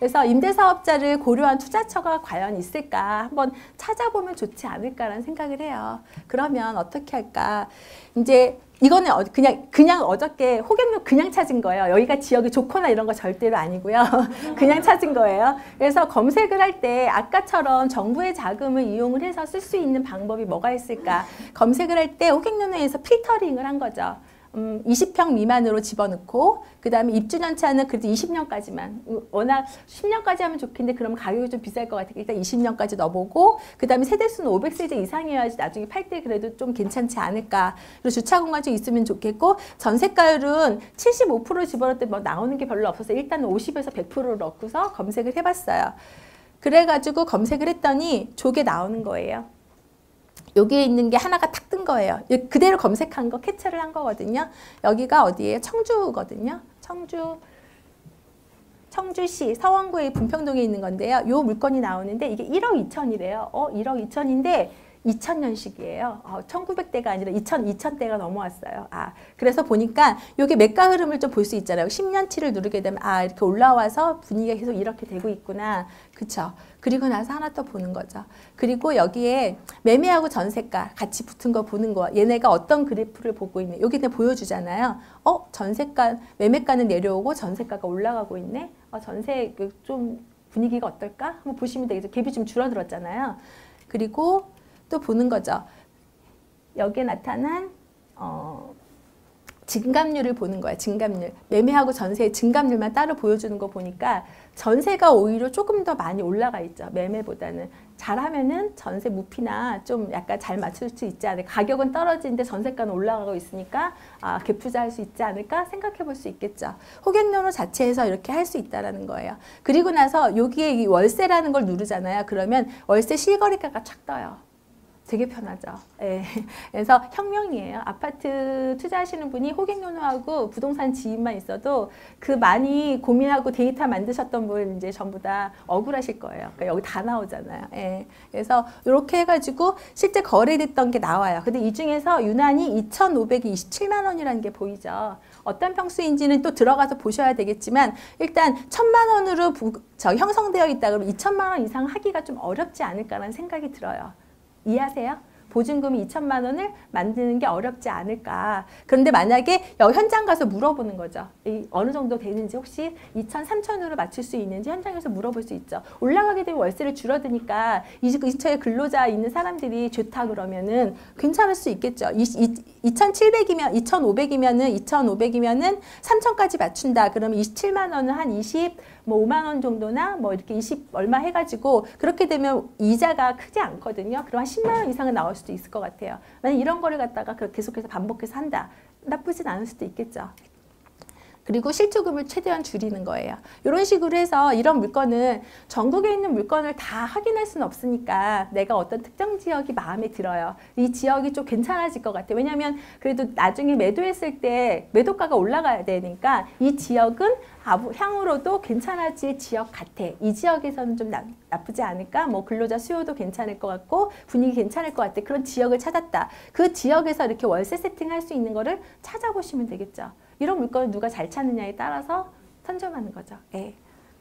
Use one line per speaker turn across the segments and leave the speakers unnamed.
그래서 임대사업자를 고려한 투자처가 과연 있을까 한번 찾아보면 좋지 않을까라는 생각을 해요. 그러면 어떻게 할까? 이제 이거는 그냥 어저께 호갱로 그냥 찾은 거예요. 여기가 지역이 좋거나 이런 거 절대로 아니고요. 그냥 찾은 거예요. 그래서 검색을 할 때 아까처럼 정부의 자금을 이용을 해서 쓸 수 있는 방법이 뭐가 있을까? 검색을 할 때 호갱노노에서 필터링을 한 거죠. 20평 미만으로 집어넣고 그 다음에 입주연차는 그래도 20년까지만 워낙 10년까지 하면 좋겠는데 그러면 가격이 좀 비쌀 것 같으니까 일단 20년까지 넣어보고 그 다음에 세대수는 500세대 이상이어야지 나중에 팔 때 그래도 좀 괜찮지 않을까. 그리고 주차공간 좀 있으면 좋겠고 전세가율은 75% 집어넣을 때 뭐 나오는 게 별로 없어서 일단 50에서 100%를 넣고서 검색을 해봤어요. 그래가지고 검색을 했더니 저게 나오는 거예요. 여기에 있는 게 하나가 탁 뜬 거예요. 그대로 검색한 거 캡처를 한 거거든요. 여기가 어디예요? 청주거든요. 청주시 서원구의 분평동에 있는 건데요. 요 물건이 나오는데 이게 1억 2천이래요. 1억 2천인데 2000년식이에요. 1900대가 아니라 2000대가 넘어왔어요. 그래서 보니까 이게 매가 흐름을 좀 볼 수 있잖아요. 10년치를 누르게 되면 이렇게 올라와서 분위기가 계속 이렇게 되고 있구나. 그쵸? 그리고 나서 하나 또 보는 거죠. 그리고 여기에 매매하고 전세가 같이 붙은 거 보는 거. 얘네가 어떤 그래프를 보고 있네. 여기 보여주잖아요. 전세가, 매매가는 내려오고 전세가가 올라가고 있네. 전세 좀 분위기가 어떨까? 한번 보시면 되겠죠. 갭이 좀 줄어들었잖아요. 그리고 또 보는 거죠. 여기에 나타난 증감률을 보는 거야. 증감률. 매매하고 전세의 증감률만 따로 보여주는 거 보니까 전세가 오히려 조금 더 많이 올라가 있죠. 매매보다는. 잘하면은 전세 무피나 좀 약간 잘 맞출 수 있지 않을까. 가격은 떨어지는데 전세가는 올라가고 있으니까 갭 투자할 수 있지 않을까 생각해 볼 수 있겠죠. 호갱노노 자체에서 이렇게 할 수 있다는 거예요. 그리고 나서 여기에 이 월세라는 걸 누르잖아요. 그러면 월세 실거래가가 착 떠요. 되게 편하죠. 예. 그래서 혁명이에요. 아파트 투자하시는 분이 호갱노노하고 부동산 지인만 있어도 그 많이 고민하고 데이터 만드셨던 분 이제 전부 다 억울하실 거예요. 그러니까 여기 다 나오잖아요. 예. 그래서 이렇게 해가지고 실제 거래됐던 게 나와요. 근데 이 중에서 유난히 2,527만 원이라는 게 보이죠. 어떤 평수인지는 또 들어가서 보셔야 되겠지만 일단 1,000만 원으로 형성되어 있다 그러면 2,000만 원 이상 하기가 좀 어렵지 않을까라는 생각이 들어요. 이해하세요? 보증금이 2천만 원을 만드는 게 어렵지 않을까. 그런데 만약에 현장 가서 물어보는 거죠. 어느 정도 되는지 혹시 2천, 3천으로 맞출 수 있는지 현장에서 물어볼 수 있죠. 올라가게 되면 월세를 줄어드니까 이 근처에 근로자 있는 사람들이 좋다 그러면은 괜찮을 수 있겠죠. 2,700이면 2,500이면은 3천까지 맞춘다. 그러면 27만 원은 한 5만 원 정도나 뭐 이렇게 20 얼마 해가지고 그렇게 되면 이자가 크지 않거든요. 그럼 한 10만 원 이상은 나올 수도 있을 것 같아요. 만약 이런 거를 갖다가 계속해서 반복해서 한다. 나쁘진 않을 수도 있겠죠. 그리고 실투금을 최대한 줄이는 거예요. 이런 식으로 해서 이런 물건은 전국에 있는 물건을 다 확인할 수는 없으니까 내가 어떤 특정 지역이 마음에 들어요. 이 지역이 좀 괜찮아질 것 같아요. 왜냐하면 그래도 나중에 매도했을 때 매도가가 올라가야 되니까 이 지역은 향후로도 괜찮아질 지역 같아. 이 지역에서는 좀 나쁘지 않을까? 뭐 근로자 수요도 괜찮을 것 같고 분위기 괜찮을 것 같아. 그런 지역을 찾았다. 그 지역에서 이렇게 월세 세팅할 수 있는 거를 찾아보시면 되겠죠. 이런 물건을 누가 잘 찾느냐에 따라서 선점하는 거죠. 예.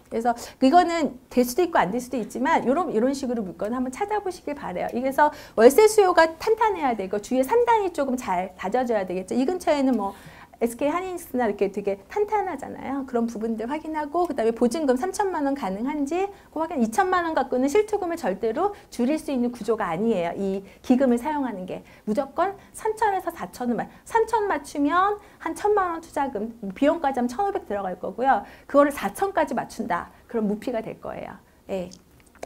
그래서 이거는 될 수도 있고 안 될 수도 있지만 이런 식으로 물건을 한번 찾아보시길 바래요. 그래서 월세 수요가 탄탄해야 되고 주위에 산단이 조금 잘 다져져야 되겠죠. 이 근처에는 뭐 SK 하이닉스나 이렇게 되게 탄탄하잖아요. 그런 부분들 확인하고 그다음에 보증금 3천만 원 가능한지 그 확인. 2천만 원 갖고는 실투금을 절대로 줄일 수 있는 구조가 아니에요. 이 기금을 사용하는 게 무조건 3천에서 4천을 3천 맞추면 한 1,000만 원 투자금 비용까지 하면 1,500 들어갈 거고요. 그거를 4천까지 맞춘다. 그럼 무피가 될 거예요. 예.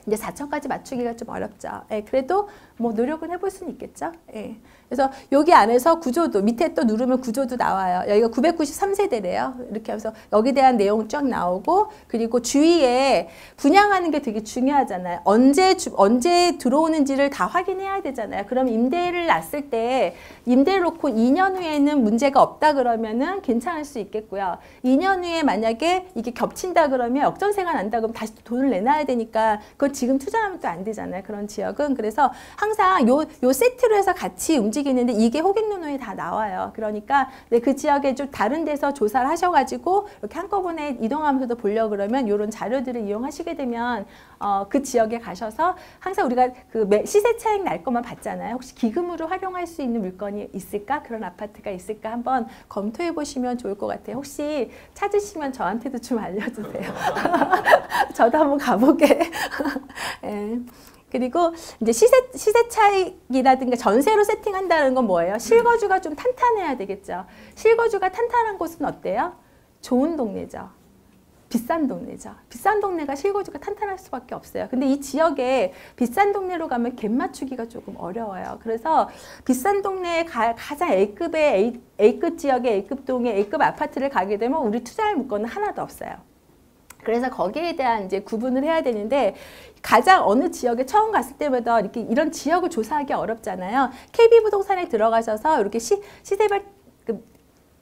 이제 4천까지 맞추기가 좀 어렵죠. 예, 그래도 뭐 노력은 해볼 수는 있겠죠. 예. 그래서 여기 안에서 구조도 밑에 또 누르면 구조도 나와요. 여기가 993세대래요. 이렇게 하면서 여기에 대한 내용 쫙 나오고 그리고 주위에 분양하는 게 되게 중요하잖아요. 언제 들어오는지를 다 확인해야 되잖아요. 그럼 임대를 놨을 때 임대를 놓고 2년 후에는 문제가 없다 그러면은 괜찮을 수 있겠고요. 2년 후에 만약에 이게 겹친다 그러면 역전세가 난다 그러면 다시 돈을 내놔야 되니까 그건 지금 투자하면 또 안 되잖아요. 그런 지역은. 그래서 항상 요 세트로 해서 같이 움직이는데 이게 호갱노노에 다 나와요. 그러니까 그 지역에 좀 다른 데서 조사를 하셔가지고 이렇게 한꺼번에 이동하면서도 보려고 그러면 이런 자료들을 이용하시게 되면 그 지역에 가셔서 항상 우리가 그 시세 차익 날 것만 봤잖아요. 혹시 기금으로 활용할 수 있는 물건이 있을까? 그런 아파트가 있을까? 한번 검토해 보시면 좋을 것 같아요. 혹시 찾으시면 저한테도 좀 알려주세요. 저도 한번 가보게. 네. 그리고 이제 시세 차익이라든가 전세로 세팅한다는 건 뭐예요? 실거주가 좀 탄탄해야 되겠죠. 실거주가 탄탄한 곳은 어때요? 좋은 동네죠. 비싼 동네죠. 비싼 동네가 실거주가 탄탄할 수밖에 없어요. 근데 이 지역에 비싼 동네로 가면 갭 맞추기가 조금 어려워요. 그래서 비싼 동네에 가장 A급의 A급 지역의 A급 동의 A급 아파트를 가게 되면 우리 투자할 물건은 하나도 없어요. 그래서 거기에 대한 이제 구분을 해야 되는데 가장 어느 지역에 처음 갔을 때마다 이렇게 이런 지역을 조사하기 어렵잖아요. KB부동산에 들어가셔서 이렇게 시세별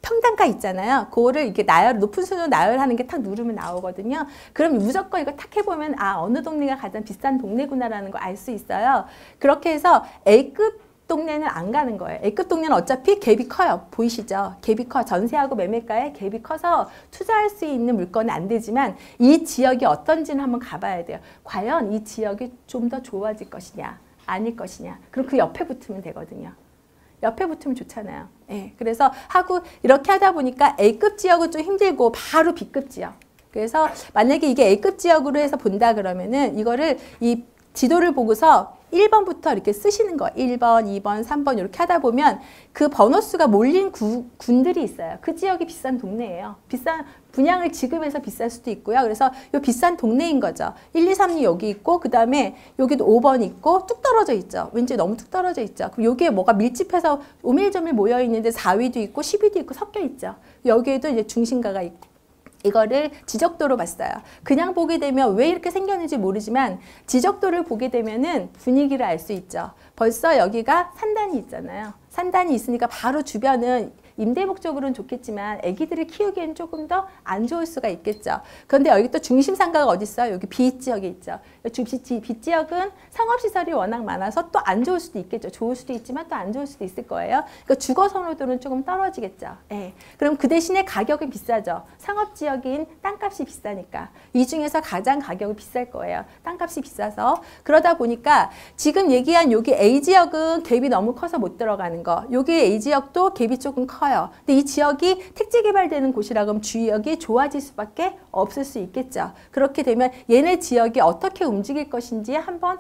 평단가 있잖아요. 그거를 이렇게 높은 순으로 나열하는 게 탁 누르면 나오거든요. 그럼 무조건 이거 탁 해보면 어느 동네가 가장 비싼 동네구나라는 걸 알 수 있어요. 그렇게 해서 A급 동네는 안 가는 거예요. A급 동네는 어차피 갭이 커요. 보이시죠? 갭이 커. 전세하고 매매가에 갭이 커서 투자할 수 있는 물건은 안 되지만 이 지역이 어떤지는 한번 가봐야 돼요. 과연 이 지역이 좀 더 좋아질 것이냐 아닐 것이냐. 그럼 그 옆에 붙으면 되거든요. 옆에 붙으면 좋잖아요. 예, 그래서 이렇게 하다 보니까 A급 지역은 좀 힘들고 바로 B급 지역. 그래서 만약에 이게 A급 지역으로 해서 본다 그러면은 이거를 이 지도를 보고서 1번부터 이렇게 쓰시는 거예요. 1번, 2번, 3번 이렇게 하다 보면 그 번호수가 몰린 군들이 있어요. 그 지역이 비싼 동네예요. 분양을 지급해서 비쌀 수도 있고요. 그래서 이 비싼 동네인 거죠. 1, 2, 3이 여기 있고 그 다음에 여기도 5번 있고 뚝 떨어져 있죠. 왠지 너무 뚝 떨어져 있죠. 그럼 여기에 뭐가 밀집해서 오밀조밀 모여 있는데 4위도 있고 10위도 있고 섞여 있죠. 여기에도 이제 중심가가 있고. 이거를 지적도로 봤어요. 그냥 보게 되면 왜 이렇게 생겼는지 모르지만 지적도를 보게 되면은 분위기를 알 수 있죠. 벌써 여기가 산단이 있잖아요. 산단이 있으니까 바로 주변은 임대 목적으로는 좋겠지만 아기들을 키우기엔 조금 더 안 좋을 수가 있겠죠. 그런데 여기 또 중심 상가가 어디 있어요? 여기 B지역에 있죠. B지역은 상업시설이 워낙 많아서 또 안 좋을 수도 있겠죠. 좋을 수도 있지만 또 안 좋을 수도 있을 거예요. 그러니까 주거 선호도는 조금 떨어지겠죠. 예. 그럼 그 대신에 가격은 비싸죠. 상업지역인 땅값이 비싸니까. 이 중에서 가장 가격이 비쌀 거예요. 땅값이 비싸서. 그러다 보니까 지금 얘기한 여기 A지역은 갭이 너무 커서 못 들어가는 거. 여기 A지역도 갭이 조금 커요. 근데 이 지역이 택지 개발되는 곳이라 그러면 지역이 좋아질 수밖에 없을 수 있겠죠. 그렇게 되면 얘네 지역이 어떻게 움직일 것인지 한번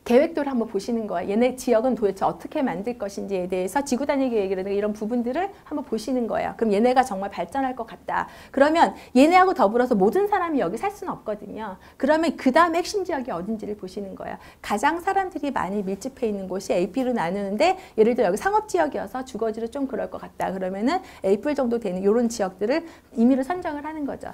계획도를 한번 보시는 거예요. 얘네 지역은 도대체 어떻게 만들 것인지에 대해서 지구단위 계획이라든가 이런 부분들을 한번 보시는 거예요. 그럼 얘네가 정말 발전할 것 같다. 그러면 얘네하고 더불어서 모든 사람이 여기 살 수는 없거든요. 그러면 그 다음에 핵심 지역이 어딘지를 보시는 거예요. 가장 사람들이 많이 밀집해 있는 곳이 A뿔로 나누는데 예를 들어 여기 상업지역이어서 주거지로 좀 그럴 것 같다. 그러면은 A뿔 정도 되는 이런 지역들을 임의로 선정을 하는 거죠.